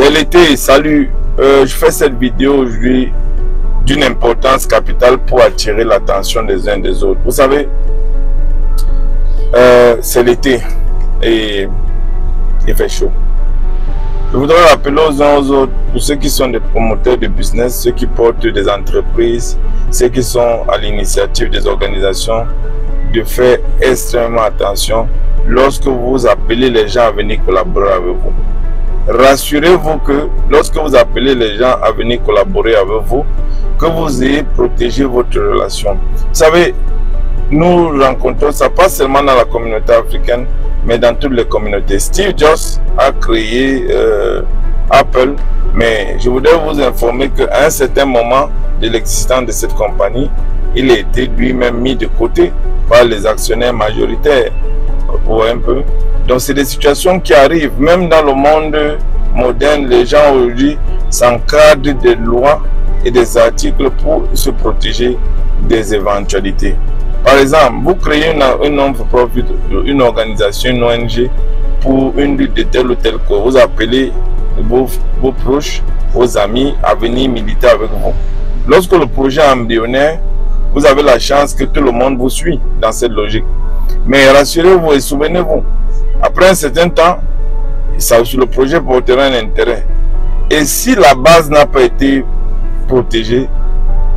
C'est l'été, salut. Je fais cette vidéo aujourd'hui d'une importance capitale pour attirer l'attention des uns des autres. Vous savez, c'est l'été et il fait chaud. Je voudrais rappeler aux uns aux autres, pour ceux qui sont des promoteurs de business, ceux qui portent des entreprises, ceux qui sont à l'initiative des organisations, de faire extrêmement attention lorsque vous appelez les gens à venir collaborer avec vous. Rassurez-vous que lorsque vous appelez les gens à venir collaborer avec vous, que vous ayez protégé votre relation. Vous savez, nous rencontrons ça pas seulement dans la communauté africaine, mais dans toutes les communautés. Steve Jobs a créé Apple, mais je voudrais vous informer qu'à un certain moment de l'existence de cette compagnie, il a été lui-même mis de côté par les actionnaires majoritaires. Vous voyez un peu? Donc c'est des situations qui arrivent, même dans le monde moderne. Les gens aujourd'hui s'encadrent des lois et des articles pour se protéger des éventualités. Par exemple, vous créez une non-profit, une organisation, une ONG pour une lutte de telle ou telle cause. Vous appelez vos proches, vos amis à venir militer avec vous. Lorsque le projet est embryonnaire, vous avez la chance que tout le monde vous suit dans cette logique. Mais rassurez-vous et souvenez-vous, après un certain temps, le projet portera un intérêt. Et si la base n'a pas été protégée,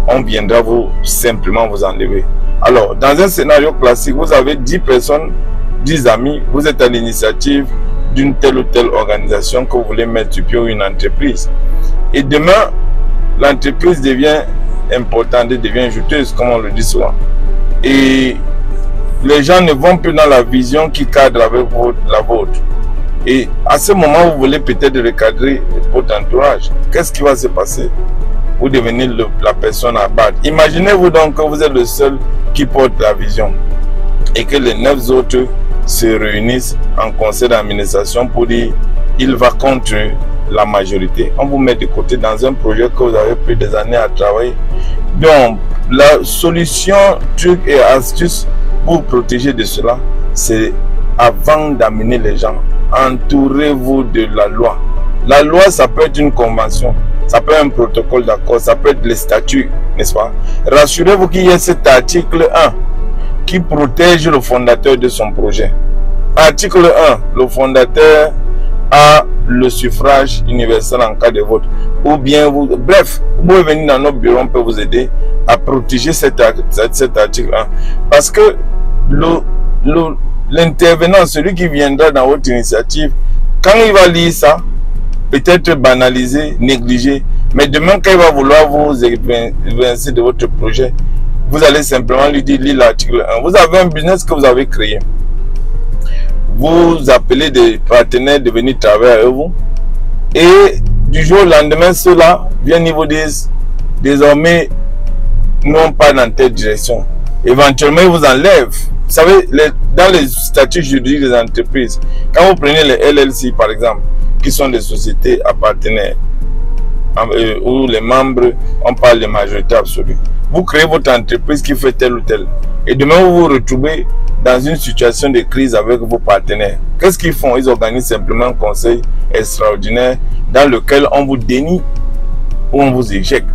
on viendra simplement vous enlever. Alors, dans un scénario classique, vous avez 10 personnes, 10 amis, vous êtes à l'initiative d'une telle ou telle organisation que vous voulez mettre sur pied, une entreprise. Et demain, l'entreprise devient importante, devient juteuse, comme on le dit souvent. Et les gens ne vont plus dans la vision qui cadre avec la vôtre. Et à ce moment, vous voulez peut-être recadrer votre entourage. Qu'est-ce qui va se passer? Vous devenez la personne à battre. Imaginez-vous donc que vous êtes le seul qui porte la vision et que les 9 autres se réunissent en conseil d'administration pour dire il va contre la majorité. On vous met de côté dans un projet que vous avez pris des années à travailler. Donc, la solution, truc et astuce pour protéger de cela, c'est avant d'amener les gens, entourez-vous de la loi. La loi, ça peut être une convention, ça peut être un protocole d'accord, ça peut être les statuts, n'est-ce pas? Rassurez-vous qu'il y a cet article 1 qui protège le fondateur de son projet. Article 1, le fondateur a le suffrage universel en cas de vote. Ou bien, bref, vous pouvez venir dans notre bureau, on peut vous aider à protéger cet article 1. Parce que l'intervenant, celui qui viendra dans votre initiative, quand il va lire ça, peut-être banaliser, négliger, mais demain quand il va vouloir vous évincer de votre projet, vous allez simplement lui dire, lis l'article 1. Vous avez un business que vous avez créé. Vous appelez des partenaires de venir travailler avec vous. Et du jour au lendemain, ceux-là viennent et vous disent, désormais, non pas dans telle direction. Éventuellement, ils vous enlèvent. Vous savez, dans les statuts juridiques des entreprises, quand vous prenez les LLC par exemple, qui sont des sociétés à partenaires, où les membres, on parle de majorité absolue. Vous créez votre entreprise qui fait tel ou tel. Et demain, vous vous retrouvez dans une situation de crise avec vos partenaires. Qu'est-ce qu'ils font? Ils organisent simplement un conseil extraordinaire dans lequel on vous dénie ou on vous éjecte.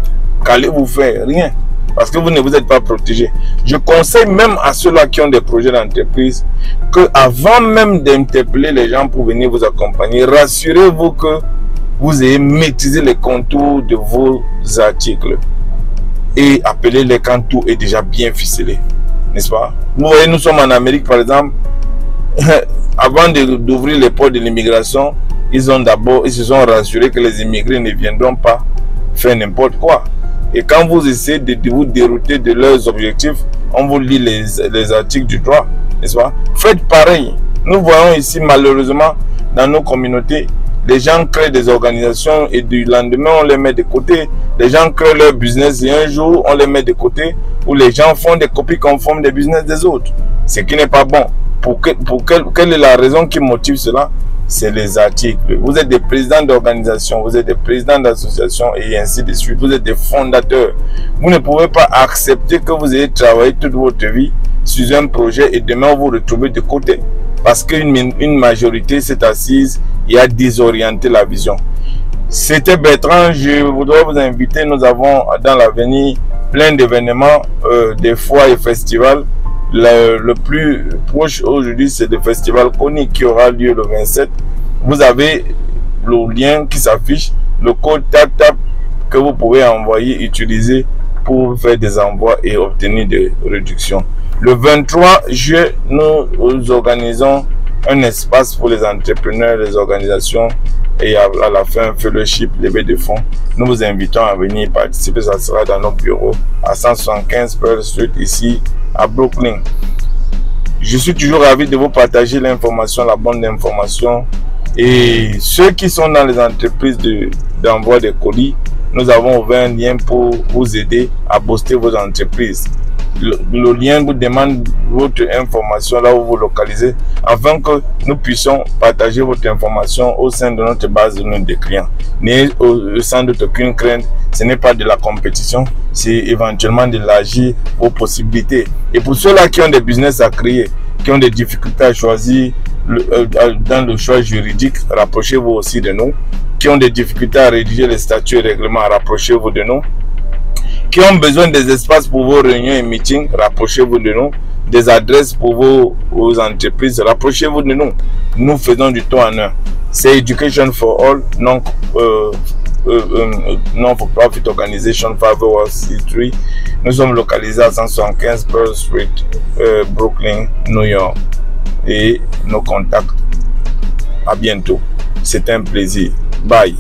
Qu'allez-vous faire? Rien. Parce que vous ne vous êtes pas protégé. Je conseille même à ceux-là qui ont des projets d'entreprise que avant même d'interpeller les gens pour venir vous accompagner, rassurez-vous que vous ayez maîtrisé les contours de vos articles. Et appelez-les quand tout est déjà bien ficelé. N'est-ce pas? Vous voyez, nous sommes en Amérique par exemple. Avant d'ouvrir les portes de l'immigration, ils se sont rassurés que les immigrés ne viendront pas faire n'importe quoi. Et quand vous essayez de vous dérouter de leurs objectifs, on vous lit les articles du droit, n'est-ce pas? Faites pareil. Nous voyons ici malheureusement dans nos communautés, les gens créent des organisations et du lendemain on les met de côté. Les gens créent leur business et un jour on les met de côté, où les gens font des copies conformes des business des autres. Ce qui n'est pas bon. Quelle est la raison qui motive cela? C'est les articles. Vous êtes des présidents d'organisations, vous êtes des présidents d'associations et ainsi de suite. Vous êtes des fondateurs. Vous ne pouvez pas accepter que vous ayez travaillé toute votre vie sur un projet et demain vous vous retrouvez de côté. Parce qu'une majorité s'est assise et a désorienté la vision. C'était Bertrand, je voudrais vous inviter. Nous avons dans l'avenir plein d'événements, des foires et festivals. Le plus proche aujourd'hui, c'est le festival Kony qui aura lieu le 27. Vous avez le lien qui s'affiche, le code TAP que vous pouvez envoyer, utiliser pour faire des envois et obtenir des réductions. Le 23 juillet, nous organisons un espace pour les entrepreneurs, les organisations et à la fin, un fellowship, levée de fonds. Nous vous invitons à venir participer. Ça sera dans nos bureaux à 175 Pearl Street, ici à Brooklyn. Je suis toujours ravi de vous partager l'information, la bonne information. Et ceux qui sont dans les entreprises d'envoi de colis, nous avons ouvert un lien pour vous aider à booster vos entreprises. Le lien vous demande votre information là où vous localisez afin que nous puissions partager votre information au sein de notre base de données de clients. N'ayez sans doute aucune crainte, ce n'est pas de la compétition, c'est éventuellement d'élargir vos possibilités. Et pour ceux-là qui ont des business à créer, qui ont des difficultés à choisir dans le choix juridique, rapprochez-vous aussi de nous. Qui ont des difficultés à rédiger les statuts et règlements, rapprochez-vous de nous. Qui ont besoin des espaces pour vos réunions et meetings, rapprochez-vous de nous. Des adresses pour vos entreprises, rapprochez-vous de nous. Nous faisons du tout en un. C'est Education for All, non-for-profit organization 501c3. Nous sommes localisés à 175 Pearl Street, Brooklyn, New York. Et nos contacts. À bientôt. C'est un plaisir. Bye.